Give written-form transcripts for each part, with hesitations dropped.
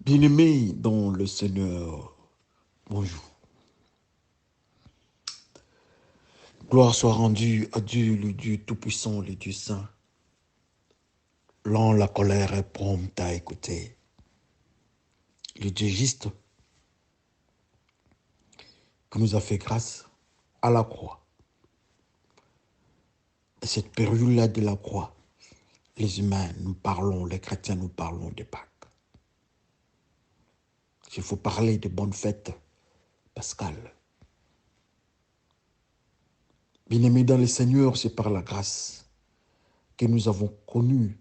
Bien-aimés dans le Seigneur, bonjour. Gloire soit rendue à Dieu, le Dieu Tout-Puissant, le Dieu Saint. Lent la colère est prompte à écouter. Le Dieu juste qui nous a fait grâce à la croix. Et cette période-là de la croix, les humains, nous parlons, les chrétiens, nous parlons de Pâques. S'il faut parler de bonnes fêtes pascales. Bien-aimés dans le Seigneur, c'est par la grâce que nous avons connu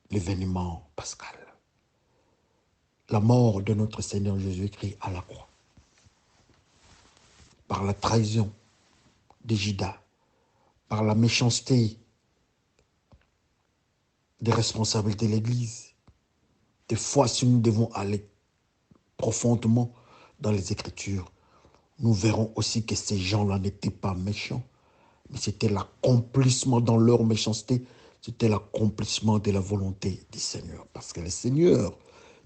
l'événement pascal. La mort de notre Seigneur Jésus-Christ à la croix. Par la trahison de Judas, par la méchanceté des responsables de l'Église. Des fois, si nous devons aller profondément dans les Écritures, nous verrons aussi que ces gens-là n'étaient pas méchants, mais c'était l'accomplissement dans leur méchanceté, c'était l'accomplissement de la volonté du Seigneur. Parce que le Seigneur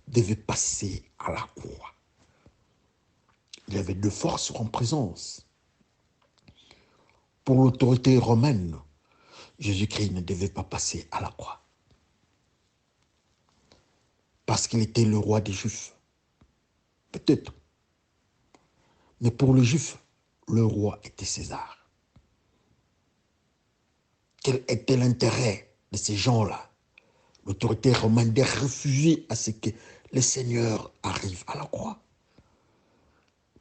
devait passer à la croix. Il y avait deux forces en présence. Pour l'autorité romaine, Jésus-Christ ne devait pas passer à la croix. Parce qu'il était le roi des Juifs. Peut-être. Mais pour les Juifs, le roi était César. Quel était l'intérêt de ces gens-là, l'autorité romaine, de refuser à ce que le Seigneur arrive à la croix?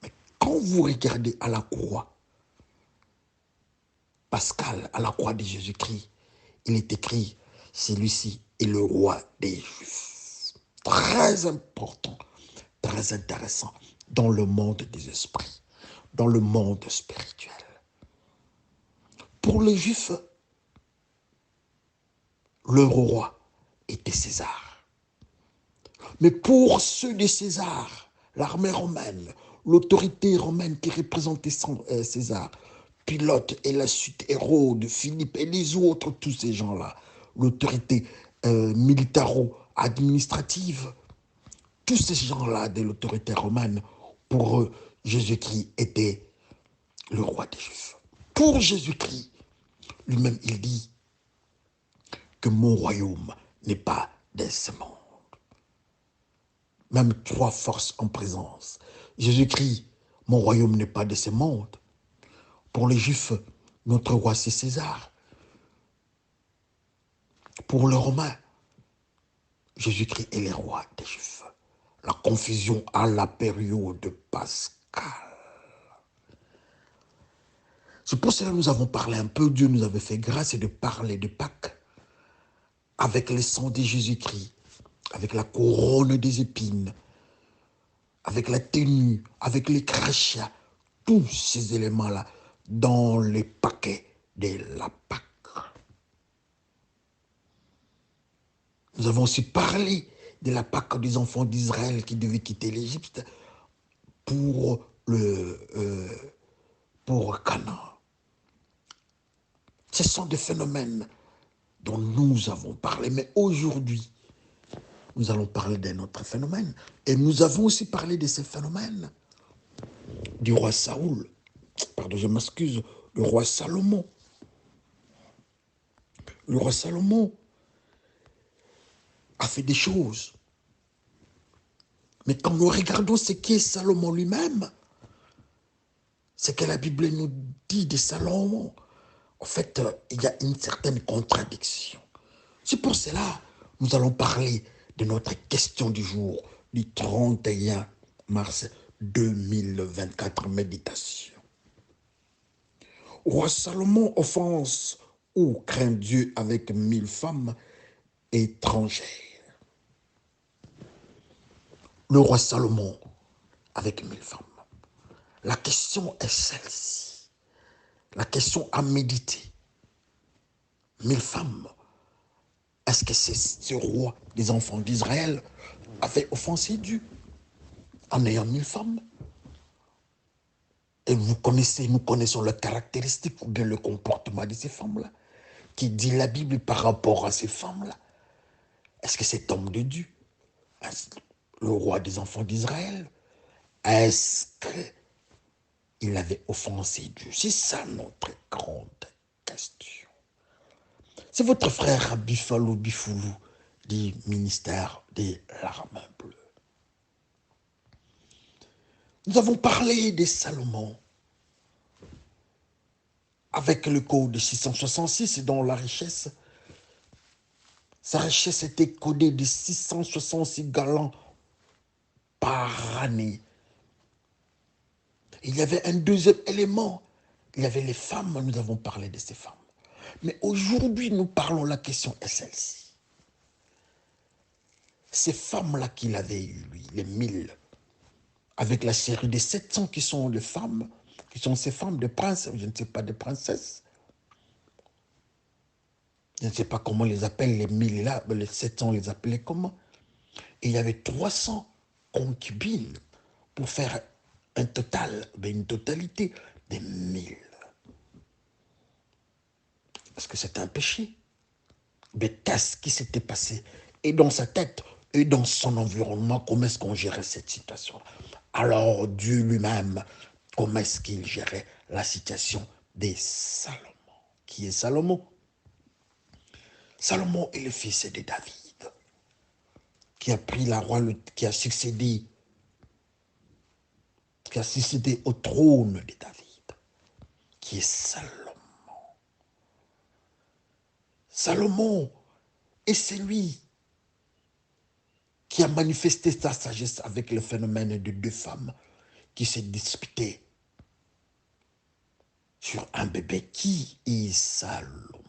Mais quand vous regardez à la croix, Pascal, à la croix de Jésus-Christ, il est écrit, celui-ci est le roi des Juifs. Très important, très intéressant dans le monde des esprits, dans le monde spirituel. Pour les Juifs, leur roi était César. Mais pour ceux de César, l'armée romaine, l'autorité romaine qui représentait César, Pilate et la suite Hérode, Philippe et les autres, tous ces gens-là, l'autorité militaro-administrative, tous ces gens-là de l'autorité romaine, pour eux, Jésus-Christ était le roi des Juifs. Pour Jésus-Christ, lui-même, il dit que mon royaume n'est pas de ce monde. Même trois forces en présence. Jésus-Christ, mon royaume n'est pas de ce monde. Pour les Juifs, notre roi c'est César. Pour les Romains, Jésus-Christ est le roi des Juifs. La confusion à la période pascale. C'est pour cela que nous avons parlé un peu, Dieu nous avait fait grâce de parler de Pâques avec le sang de Jésus-Christ, avec la couronne des épines, avec la tenue, avec les crachats, tous ces éléments-là dans les paquets de la Pâque. Nous avons aussi parlé de la Pâque des enfants d'Israël qui devaient quitter l'Égypte pour Canaan. Ce sont des phénomènes dont nous avons parlé, mais aujourd'hui, nous allons parler d'un autre phénomène. Et nous avons aussi parlé de ces phénomènes du roi Saoul. Pardon, je m'excuse, le roi Salomon. Le roi Salomon a fait des choses. Mais quand nous regardons ce qu'est Salomon lui-même, ce que la Bible nous dit de Salomon, en fait, il y a une certaine contradiction. C'est pour cela que nous allons parler de notre question du jour, du 31 mars 2024, méditation. Roi Salomon offense ou craint Dieu avec 1000 femmes étrangères. Le roi Salomon avec 1000 femmes. La question est celle-ci. La question à méditer. 1000 femmes. Est-ce que ce roi des enfants d'Israël avait offensé Dieu en ayant 1000 femmes? Et nous connaissons les caractéristiques ou bien le comportement de ces femmes-là. Qui dit la Bible par rapport à ces femmes-là? Est-ce que cet homme de Dieu, le roi des enfants d'Israël? Est-ce qu'il avait offensé Dieu? C'est ça notre grande question. C'est votre frère Bifalo Bifoulou du ministère des larmes bleues. Nous avons parlé de Salomon avec le code 666 dont la richesse, sa richesse était codée de 666 gallons par année. Il y avait un deuxième élément, il y avait les femmes, nous avons parlé de ces femmes. Mais aujourd'hui, nous parlons, la question est celle-ci. Ces femmes-là qu'il avait eues, lui, les 1000, avec la série des 700 qui sont les femmes, qui sont ces femmes de princes, je ne sais pas, de princesses. Je ne sais pas comment on les appelle, les 1000 là, mais les 700, on les appelait comment? Et il y avait 300 concubines pour faire un total, une totalité de 1000. Est-ce que c'était un péché? Mais qu'est-ce qui s'était passé? Et dans sa tête, et dans son environnement, comment est-ce qu'on gérait cette situation-là? Alors Dieu lui-même, comment est-ce qu'il gérait la situation de Salomon? Qui est Salomon? Salomon est le fils de David, qui a pris la royauté, qui a succédé au trône de David, qui est Salomon. Salomon est celui qui a manifesté sa sagesse avec le phénomène de deux femmes qui se disputaient sur un bébé. Qui est Salomon?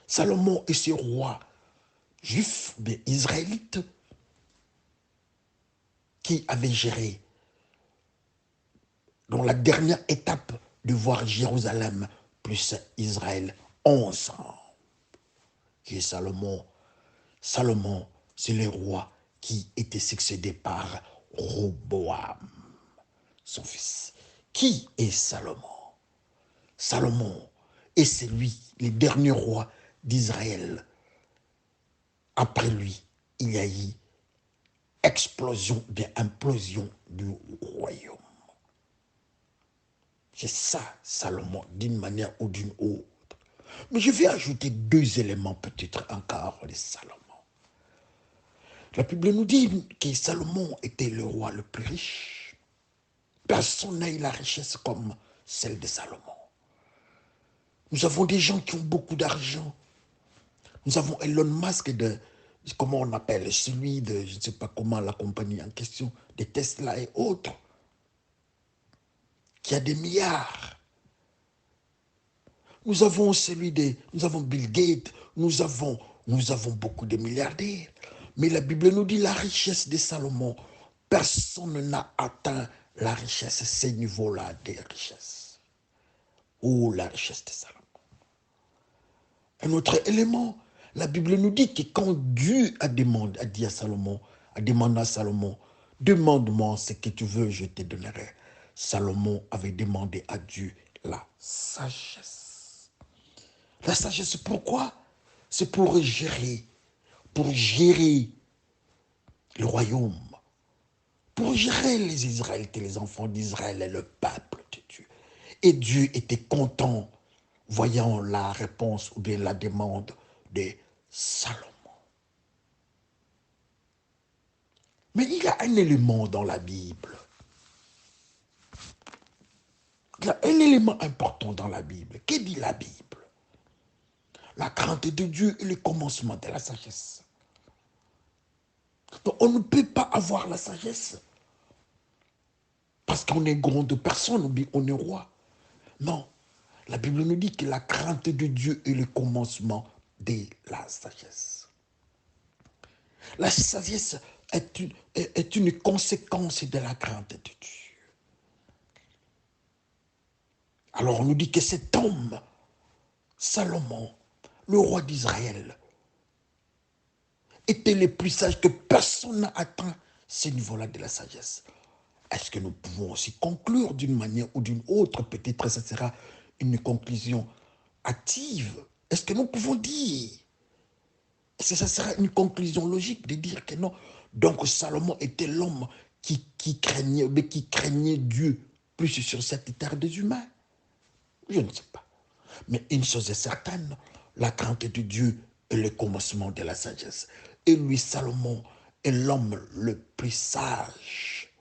Salomon est ce roi juif, mais israélite, qui avait géré dans la dernière étape de voir Jérusalem plus Israël ensemble. Qui est Salomon? Salomon, c'est le roi qui était succédé par Roboam, son fils. Qui est Salomon? Salomon est celui, le dernier roi d'Israël. Après lui, il y a eu explosion, bien implosion du royaume. C'est ça, Salomon, d'une manière ou d'une autre. Mais je vais ajouter deux éléments peut-être encore de Salomon. La Bible nous dit que Salomon était le roi le plus riche. Personne n'a eu la richesse comme celle de Salomon. Nous avons des gens qui ont beaucoup d'argent. Nous avons Elon Musk comment on appelle, celui de, je ne sais pas comment, la compagnie en question, de Tesla et autres, qui a des milliards. Nous avons nous avons Bill Gates, nous avons beaucoup de milliardaires. Mais la Bible nous dit la richesse de Salomon, personne n'a atteint la richesse, ces niveaux-là de richesse. Ou la richesse de Salomon. Un autre élément, la Bible nous dit que quand Dieu a demandé à Salomon, demande-moi ce que tu veux, je te donnerai. Salomon avait demandé à Dieu la sagesse. La sagesse, pourquoi? C'est pour gérer le royaume, pour gérer les Israélites, les enfants d'Israël et le peuple de Dieu. Et Dieu était content, voyant la réponse ou bien la demande de Salomon. Mais il y a un élément dans la Bible. Il y a un élément important dans la Bible. Que dit la Bible? La crainte de Dieu est le commencement de la sagesse. Donc on ne peut pas avoir la sagesse parce qu'on est grande personne ou bien on est roi. Non. La Bible nous dit que la crainte de Dieu est le commencement de la sagesse. La sagesse est une conséquence de la crainte de Dieu. Alors on nous dit que cet homme, Salomon, le roi d'Israël, était le plus sage, que personne n'a atteint ce niveau-là de la sagesse. Est-ce que nous pouvons aussi conclure d'une manière ou d'une autre? Peut-être ça sera une conclusion active. Est-ce que nous pouvons dire, Ça sera une conclusion logique de dire que non. Donc Salomon était l'homme qui craignait Dieu plus sur cette terre des humains. Je ne sais pas. Mais une chose est certaine, la crainte de Dieu est le commencement de la sagesse. Et lui, Salomon, est l'homme le plus sage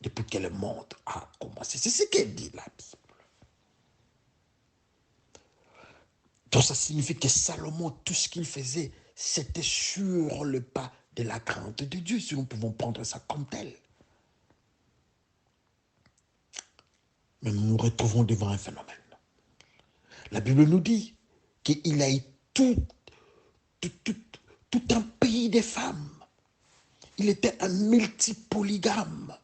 depuis que le monde a commencé. C'est ce qu'elle dit la Bible. Donc ça signifie que Salomon, tout ce qu'il faisait, c'était sur le pas de la crainte de Dieu, si nous pouvons prendre ça comme tel. Mais nous nous retrouvons devant un phénomène. La Bible nous dit qu'il a eu tout un pays de femmes. Il était un multipolygame,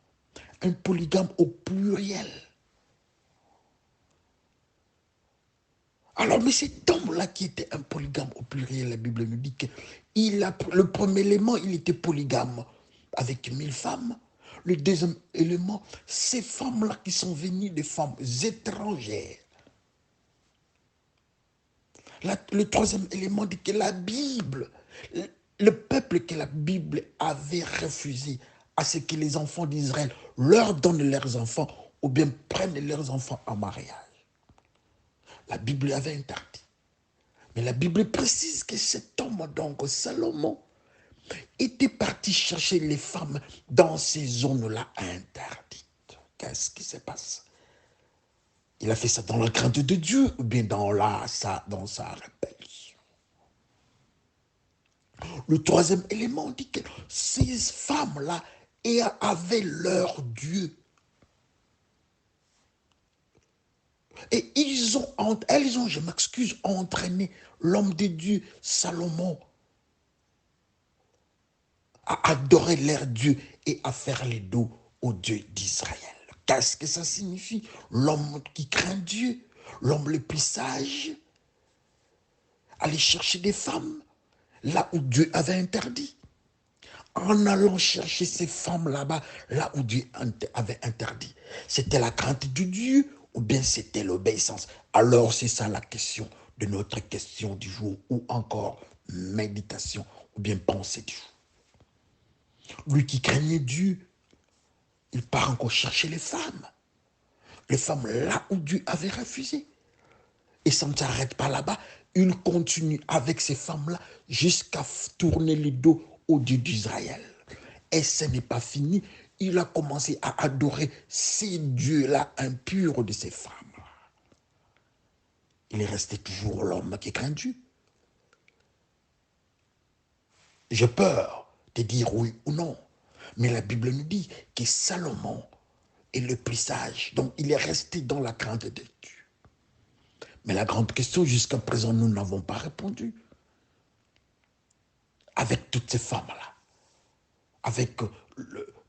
un polygame au pluriel. Alors, mais cet homme-là qui était un polygame au pluriel, la Bible nous dit que le premier élément, il était polygame avec 1000 femmes. Le deuxième élément, ces femmes-là qui sont venues des femmes étrangères. Le troisième élément dit que la Bible, le peuple que la Bible avait refusé à ce que les enfants d'Israël leur donnent leurs enfants ou bien prennent leurs enfants en mariage. La Bible avait interdit. Mais la Bible précise que cet homme, donc Salomon, était parti chercher les femmes dans ces zones-là interdites. Qu'est-ce qui se passe? Il a fait ça dans la crainte de Dieu ou bien dans sa rébellion. Le troisième élément dit que ces femmes-là avaient leur Dieu. Et elles ont, je m'excuse, entraîné l'homme de Dieu, Salomon, à adorer leur Dieu et à faire les dos au Dieu d'Israël. Qu'est-ce que ça signifie? L'homme qui craint Dieu, l'homme le plus sage, aller chercher des femmes là où Dieu avait interdit. En allant chercher ces femmes là-bas, là où Dieu avait interdit. C'était la crainte de Dieu ou bien c'était l'obéissance? Alors c'est ça la question de notre question du jour ou encore méditation ou bien pensée du jour. Lui qui craignait Dieu, il part encore chercher les femmes là où Dieu avait refusé. Et ça ne s'arrête pas là-bas, il continue avec ces femmes-là jusqu'à tourner le dos au Dieu d'Israël. Et ce n'est pas fini, il a commencé à adorer ces dieux-là impurs de ces femmes. Il est resté toujours l'homme qui craint Dieu. J'ai peur de dire oui ou non, mais la Bible nous dit que Salomon est le plus sage, donc il est resté dans la crainte de Dieu. Mais la grande question, jusqu'à présent, nous n'avons pas répondu. Avec toutes ces femmes-là, avec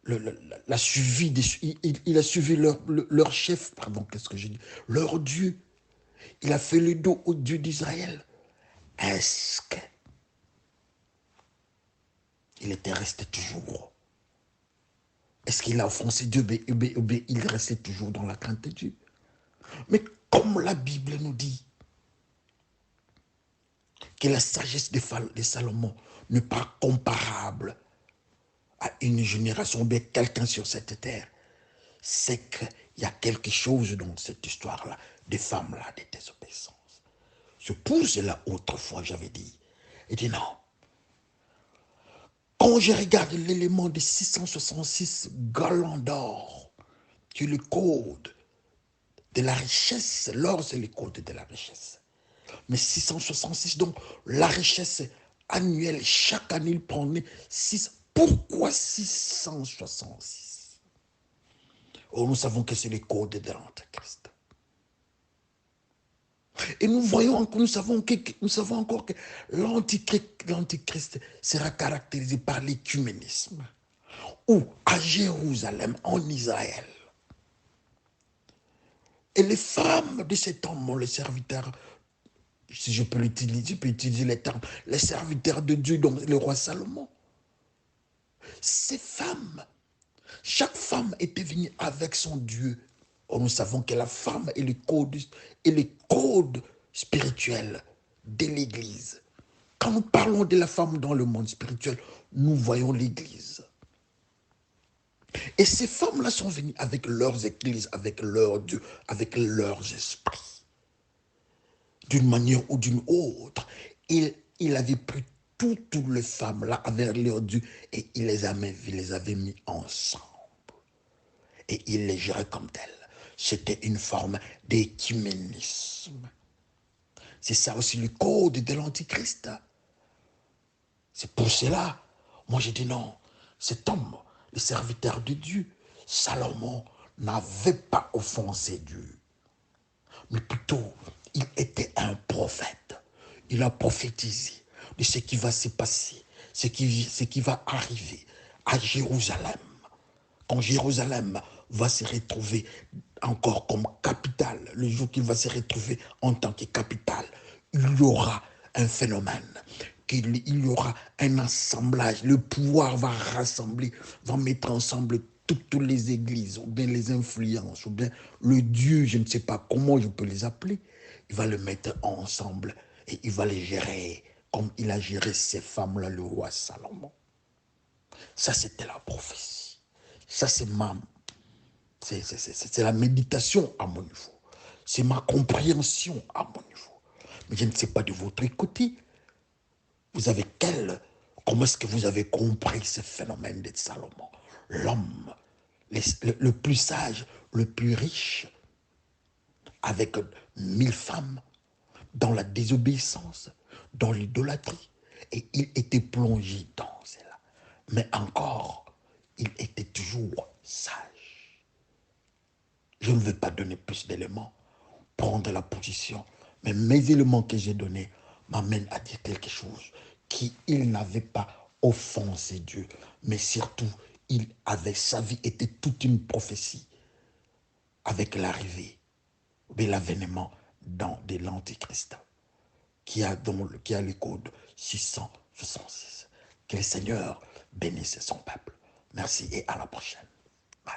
la suivi, il a suivi leur chef, pardon, qu'est-ce que j'ai dit, leur Dieu. Il a fait le dos au Dieu d'Israël. Est-ce qu'il était resté toujours? Est-ce qu'il a offensé Dieu? Il restait toujours dans la crainte de Dieu. Mais comme la Bible nous dit que la sagesse de Salomon n'est pas comparable à une génération ou bien quelqu'un sur cette terre, c'est qu'il y a quelque chose dans cette histoire-là, des femmes-là, des désobéissances. C'est pour cela, autrefois, j'avais dit, et dit non. Quand je regarde l'élément de 666 gallons d'or, qui est le code de la richesse, l'or c'est le code de la richesse. Mais 666, donc la richesse annuelle, chaque année il prenait 6. Pourquoi 666? Oh, nous savons que c'est le code de l'Antéchrist. Et nous savons encore que l'Antéchrist sera caractérisé par l'écuménisme. Ou à Jérusalem, en Israël. Et les femmes de cet homme, les serviteurs, si je peux utiliser les termes, les serviteurs de Dieu, donc le roi Salomon. Ces femmes, chaque femme était venue avec son Dieu. Or, nous savons que la femme est le code spirituel de l'Église. Quand nous parlons de la femme dans le monde spirituel, nous voyons l'Église. Et ces femmes-là sont venues avec leurs églises, avec leurs dieux, avec leurs esprits. D'une manière ou d'une autre, il avait pris toutes les femmes-là avec leurs dieux et il les avait mis ensemble. Et il les gérait comme telles. C'était une forme d'écuménisme. C'est ça aussi le code de l'Antichrist. C'est pour cela, moi j'ai dit non, cet homme, le serviteur de Dieu, Salomon, n'avait pas offensé Dieu. Mais plutôt, il était un prophète. Il a prophétisé de ce qui va se passer, ce qui va arriver à Jérusalem. Quand Jérusalem va se retrouver encore comme capitale, le jour qu'il va se retrouver en tant que capitale, il y aura un phénomène, il y aura un assemblage, le pouvoir va rassembler, va mettre ensemble toutes les églises, ou bien les influences, ou bien le Dieu, je ne sais pas comment je peux les appeler, il va le mettre ensemble et il va les gérer comme il a géré ces femmes-là, le roi Salomon. Ça, c'était la prophétie. Ça, c'est la méditation à mon niveau. C'est ma compréhension à mon niveau. Mais je ne sais pas de votre côté. Vous avez comment est-ce que vous avez compris ce phénomène de Salomon? L'homme, le plus sage, le plus riche, avec 1000 femmes, dans la désobéissance, dans l'idolâtrie. Et il était plongé dans cela. Mais encore, il était toujours sage. Je ne veux pas donner plus d'éléments, prendre la position, mais mes éléments que j'ai donnés m'amènent à dire quelque chose qu'il n'avait pas offensé Dieu, mais surtout, sa vie était toute une prophétie avec l'arrivée de l'avènement de l'Antichrist qui a le code 666. Que le Seigneur bénisse son peuple. Merci et à la prochaine. Bye.